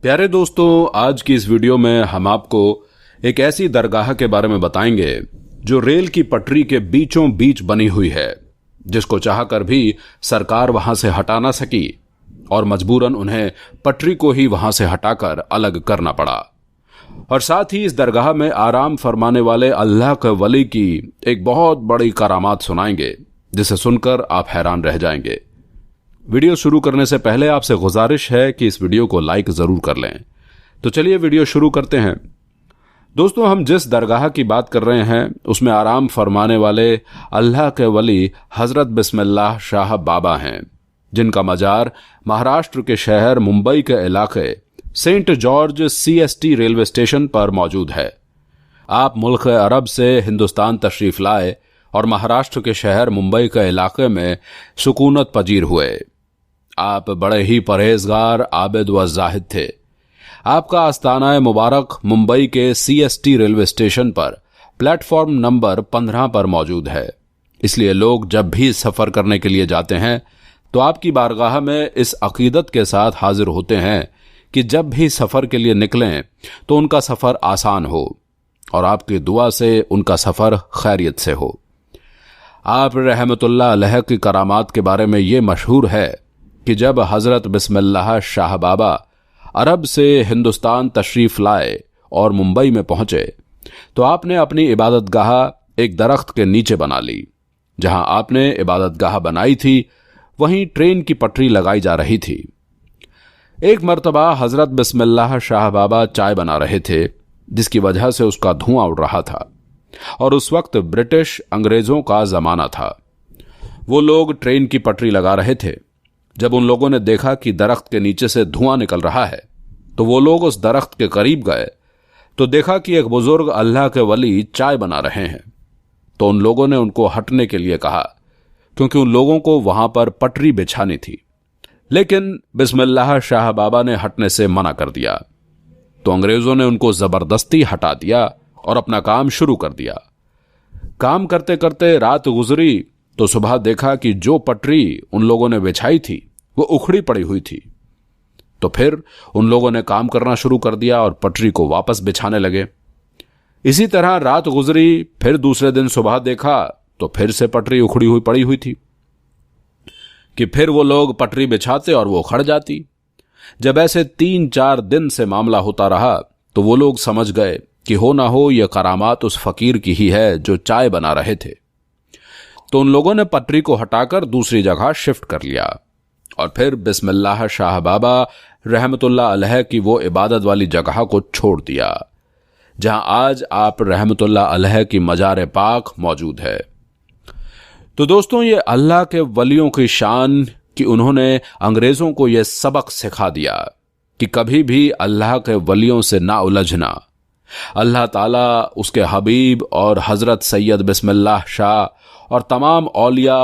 प्यारे दोस्तों, आज की इस वीडियो में हम आपको एक ऐसी दरगाह के बारे में बताएंगे जो रेल की पटरी के बीचों बीच बनी हुई है, जिसको चाहकर भी सरकार वहां से हटा ना सकी और मजबूरन उन्हें पटरी को ही वहां से हटाकर अलग करना पड़ा। और साथ ही इस दरगाह में आराम फरमाने वाले अल्लाह के वली की एक बहुत बड़ी करामात सुनाएंगे, जिसे सुनकर आप हैरान रह जाएंगे। वीडियो शुरू करने से पहले आपसे गुजारिश है कि इस वीडियो को लाइक जरूर कर लें। तो चलिए वीडियो शुरू करते हैं। दोस्तों, हम जिस दरगाह की बात कर रहे हैं उसमें आराम फरमाने वाले अल्लाह के वली हजरत बिस्मिल्लाह शाह बाबा हैं, जिनका मजार महाराष्ट्र के शहर मुंबई के इलाके Saint George CST railway station पर मौजूद है। आप मुल्क अरब से हिंदुस्तान तशरीफ लाए और महाराष्ट्र के शहर मुंबई के इलाके में सुकूनत पजीर हुए। आप बड़े ही परहेजगार, आबिद व जाहिद थे। आपका आस्ताना मुबारक मुंबई के CST रेलवे स्टेशन पर प्लेटफॉर्म नंबर 15 पर मौजूद है। इसलिए लोग जब भी सफर करने के लिए जाते हैं तो आपकी बारगाह में इस अकीदत के साथ हाजिर होते हैं कि जब भी सफर के लिए निकलें तो उनका सफर आसान हो और आपकी दुआ से उनका सफर खैरियत से हो। आप रहमतुल्लाह अलैह की करामात के बारे में ये मशहूर है कि जब हजरत बिस्मिल्लाह शाह बाबा अरब से हिंदुस्तान तशरीफ लाए और मुंबई में पहुंचे तो आपने अपनी इबादतगाह एक दरख्त के नीचे बना ली। जहां आपने इबादतगाह बनाई थी वहीं ट्रेन की पटरी लगाई जा रही थी। एक मर्तबा हजरत बिस्मिल्लाह शाह बाबा चाय बना रहे थे, जिसकी वजह से उसका धुआं उड़ रहा था और उस वक्त ब्रिटिश अंग्रेजों का जमाना था। वो लोग ट्रेन की पटरी लगा रहे थे। जब उन लोगों ने देखा कि दरख्त के नीचे से धुआं निकल रहा है तो वो लोग उस दरख्त के करीब गए तो देखा कि एक बुजुर्ग अल्लाह के वली चाय बना रहे हैं। तो उन लोगों ने उनको हटने के लिए कहा, क्योंकि उन लोगों को वहां पर पटरी बिछानी थी। लेकिन बिस्मिल्लाह शाह बाबा ने हटने से मना कर दिया तो अंग्रेजों ने उनको जबरदस्ती हटा दिया और अपना काम शुरू कर दिया। काम करते करते रात गुजरी तो सुबह देखा कि जो पटरी उन लोगों ने बिछाई थी वो उखड़ी पड़ी हुई थी। तो फिर उन लोगों ने काम करना शुरू कर दिया और पटरी को वापस बिछाने लगे। इसी तरह रात गुजरी, फिर दूसरे दिन सुबह देखा तो फिर से पटरी उखड़ी हुई पड़ी हुई थी कि फिर वो लोग पटरी बिछाते और वो उखड़ जाती। जब ऐसे 3-4 दिन से मामला होता रहा तो वो लोग समझ गए कि हो ना हो यह करामात उस फकीर की ही है जो चाय बना रहे थे। तो उन लोगों ने पटरी को हटाकर दूसरी जगह शिफ्ट कर लिया और फिर बिस्मिल्लाह शाह बाबा रहमतुल्लाह अलैह की वो इबादत वाली जगह को छोड़ दिया, जहां आज आप रहमतुल्लाह अलैह की मजार पाक मौजूद है। तो दोस्तों, ये अल्लाह के वलियों की शान कि उन्होंने अंग्रेजों को यह सबक सिखा दिया कि कभी भी अल्लाह के वलियों से ना उलझना। अल्लाह ताला उसके हबीब और हजरत सैयद बिस्मिल्लाह शाह और तमाम औलिया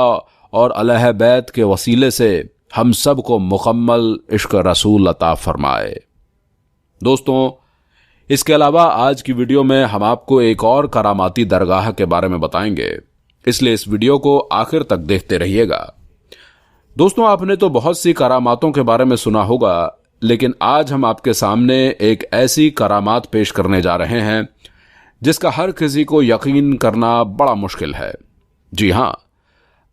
और अहले बैत के वसीले से हम सब को मुकम्मल इश्क रसूल अता फरमाए। दोस्तों, इसके अलावा आज की वीडियो में हम आपको एक और करामाती दरगाह के बारे में बताएंगे, इसलिए इस वीडियो को आखिर तक देखते रहिएगा। दोस्तों, आपने तो बहुत सी करामातों के बारे में सुना होगा, लेकिन आज हम आपके सामने एक ऐसी करामात पेश करने जा रहे हैं जिसका हर किसी को यकीन करना बड़ा मुश्किल है। जी हां,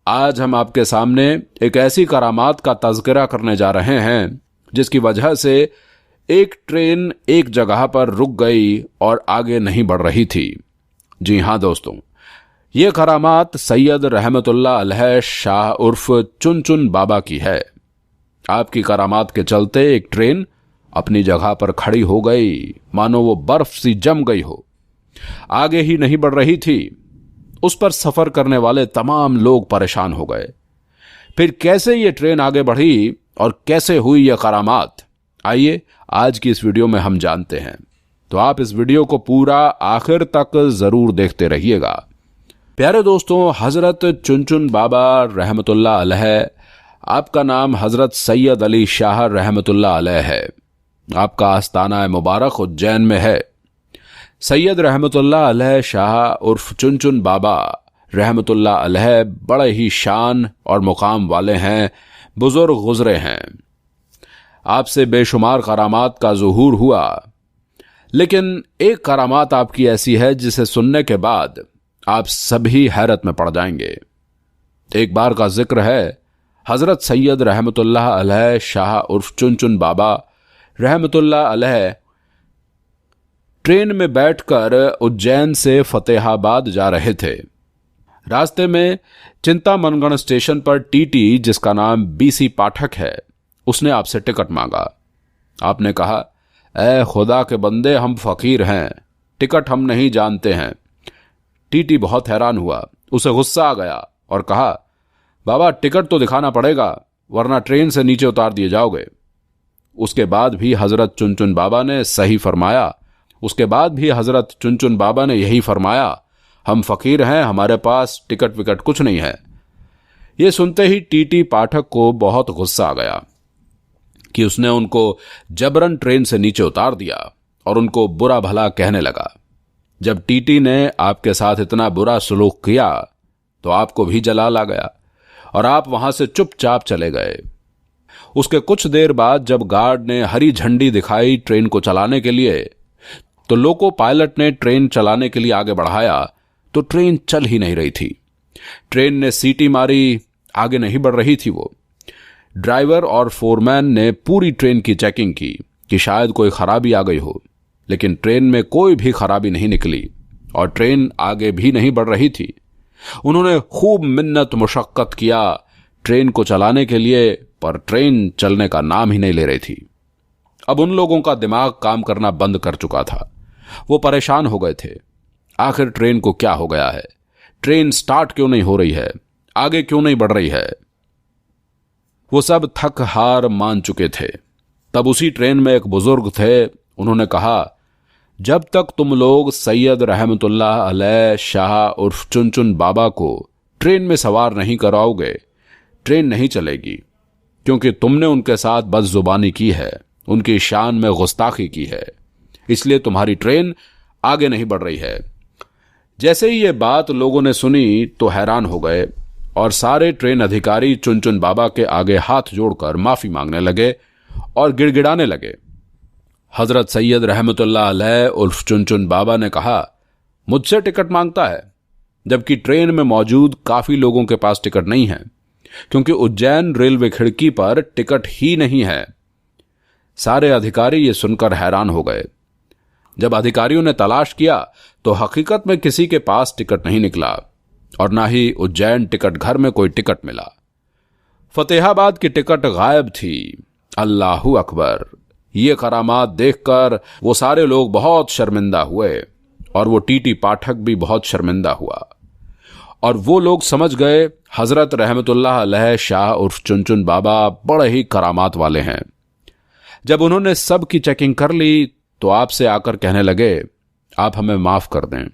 आज हम आपके सामने एक ऐसी करामात का तज़किरा करने जा रहे हैं जिसकी वजह से एक ट्रेन एक जगह पर रुक गई और आगे नहीं बढ़ रही थी। जी हां दोस्तों, ये करामात सैयद रहमतुल्लाह अलैह शाह उर्फ चुन बाबा की है। आपकी करामात के चलते एक ट्रेन अपनी जगह पर खड़ी हो गई, मानो वो बर्फ सी जम गई हो। आगे ही नहीं बढ़ रही थी। उस पर सफर करने वाले तमाम लोग परेशान हो गए। फिर कैसे ये ट्रेन आगे बढ़ी और कैसे हुई यह करामात, आइए आज की इस वीडियो में हम जानते हैं। तो आप इस वीडियो को पूरा आखिर तक जरूर देखते रहिएगा। प्यारे दोस्तों, हजरत चुन बाबा रहमतुल्लाह अलैह, आपका नाम हजरत सैयद अली शाह रहमतुल्लाह अलैह है। आपका आस्ताना मुबारक उज्जैन में है। सैयद रहमतुल्लाह अलैह शाह उर्फ चुन बाबा रहमतुल्लाह अलैह बड़े ही शान और मुकाम वाले हैं, बुजुर्ग गुजरे हैं। आपसे बेशुमार करामात का ज़ुहूर हुआ, लेकिन एक करामात आपकी ऐसी है जिसे सुनने के बाद आप सभी हैरत में पड़ जाएंगे। एक बार का जिक्र है, हजरत सैयद रहमतुल्लाह अलैह शाह उर्फ चुन बाबा रहमतुल्लाह अलैह ट्रेन में बैठकर उज्जैन से फतेहाबाद जा रहे थे। रास्ते में चिंतामनगढ़ स्टेशन पर टीटी, जिसका नाम बीसी पाठक है, उसने आपसे टिकट मांगा। आपने कहा, ऐ खुदा के बंदे, हम फकीर हैं, टिकट हम नहीं जानते हैं। टीटी बहुत हैरान हुआ, उसे गुस्सा आ गया और कहा, बाबा टिकट तो दिखाना पड़ेगा, वरना ट्रेन से नीचे उतार दिए जाओगे। उसके बाद भी हजरत चुन बाबा ने सही फरमाया, उसके बाद भी हजरत चुन बाबा ने यही फरमाया, हम फकीर हैं, हमारे पास टिकट विकट कुछ नहीं है। ये सुनते ही टीटी पाठक को बहुत गुस्सा आ गया कि उसने उनको जबरन ट्रेन से नीचे उतार दिया और उनको बुरा भला कहने लगा। जब टीटी ने आपके साथ इतना बुरा सलूक किया तो आपको भी जलाल आ गया और आप वहां से चुपचाप चले गए। उसके कुछ देर बाद जब गार्ड ने हरी झंडी दिखाई ट्रेन को चलाने के लिए, तो लोको पायलट ने ट्रेन चलाने के लिए आगे बढ़ाया तो ट्रेन चल ही नहीं रही थी। ट्रेन ने सीटी मारी, आगे नहीं बढ़ रही थी वो। ड्राइवर और फोरमैन ने पूरी ट्रेन की चेकिंग की कि शायद कोई खराबी आ गई हो, लेकिन ट्रेन में कोई भी खराबी नहीं निकली और ट्रेन आगे भी नहीं बढ़ रही थी। उन्होंने खूब मिन्नत मुशक्कत किया ट्रेन को चलाने के लिए, पर ट्रेन चलने का नाम ही नहीं ले रही थी। अब उन लोगों का दिमाग काम करना बंद कर चुका था। वो परेशान हो गए थे, आखिर ट्रेन को क्या हो गया है, ट्रेन स्टार्ट क्यों नहीं हो रही है, आगे क्यों नहीं बढ़ रही है। वो सब थक हार मान चुके थे। तब उसी ट्रेन में एक बुजुर्ग थे, उन्होंने कहा, जब तक तुम लोग सैयद रहमतुल्लाह अलैह शाह उर्फ चुन बाबा को ट्रेन में सवार नहीं कराओगे, ट्रेन नहीं चलेगी, क्योंकि तुमने उनके साथ बदजुबानी की है, उनकी शान में गुस्ताखी की है, इसलिए तुम्हारी ट्रेन आगे नहीं बढ़ रही है। जैसे ही ये बात लोगों ने सुनी तो हैरान हो गए और सारे ट्रेन अधिकारी चुन बाबा के आगे हाथ जोड़कर माफी मांगने लगे और गिड़गिड़ाने लगे। हजरत सैयद रहमतुल्लाह अलैह उर्फ चुन बाबा ने कहा, मुझसे टिकट मांगता है, जबकि ट्रेन में मौजूद काफी लोगों के पास टिकट नहीं है, क्योंकि उज्जैन रेलवे खिड़की पर टिकट ही नहीं है। सारे अधिकारी ये सुनकर हैरान हो गए। जब अधिकारियों ने तलाश किया तो हकीकत में किसी के पास टिकट नहीं निकला और ना ही उज्जैन टिकट घर में कोई टिकट मिला। फतेहाबाद की टिकट गायब थी। अल्लाहू अकबर। ये करामात देखकर वो सारे लोग बहुत शर्मिंदा हुए और वो टीटी पाठक भी बहुत शर्मिंदा हुआ और वो लोग समझ गए हजरत रहमतुल्लाह अलैह शाह उर्फ चुन बाबा बड़े ही करामात वाले हैं। जब उन्होंने सब की चेकिंग कर ली तो आपसे आकर कहने लगे, आप हमें माफ कर दें,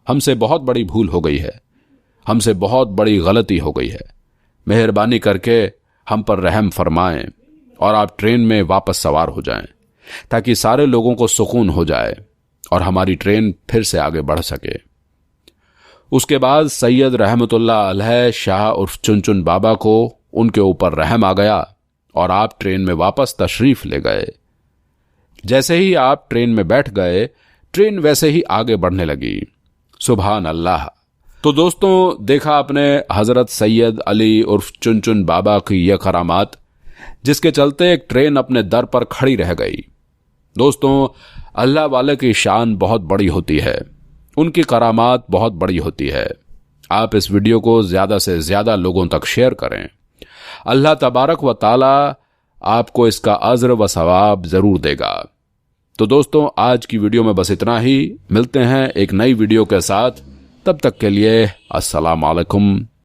हमसे बहुत बड़ी भूल हो गई है, हमसे बहुत बड़ी गलती हो गई है, मेहरबानी करके हम पर रहम फरमाएं और आप ट्रेन में वापस सवार हो जाएं, ताकि सारे लोगों को सुकून हो जाए और हमारी ट्रेन फिर से आगे बढ़ सके। उसके बाद सैयद रहमतुल्लाह अलैह शाह उर्फ चुन बाबा को उनके ऊपर रहम आ गया और आप ट्रेन में वापस तशरीफ ले गए। जैसे ही आप ट्रेन में बैठ गए, ट्रेन वैसे ही आगे बढ़ने लगी। सुभान अल्लाह। तो दोस्तों, देखा आपने हजरत सैयद अली उर्फ चुन बाबा की यह करामात, जिसके चलते एक ट्रेन अपने दर पर खड़ी रह गई। दोस्तों, अल्लाह वाले की शान बहुत बड़ी होती है, उनकी करामात बहुत बड़ी होती है। आप इस वीडियो को ज्यादा से ज्यादा लोगों तक शेयर करें। अल्लाह तबारक व ताला आपको इसका अज्र व सवाब जरूर देगा। तो दोस्तों, आज की वीडियो में बस इतना ही। मिलते हैं एक नई वीडियो के साथ, तब तक के लिए अस्सलाम वालेकुम।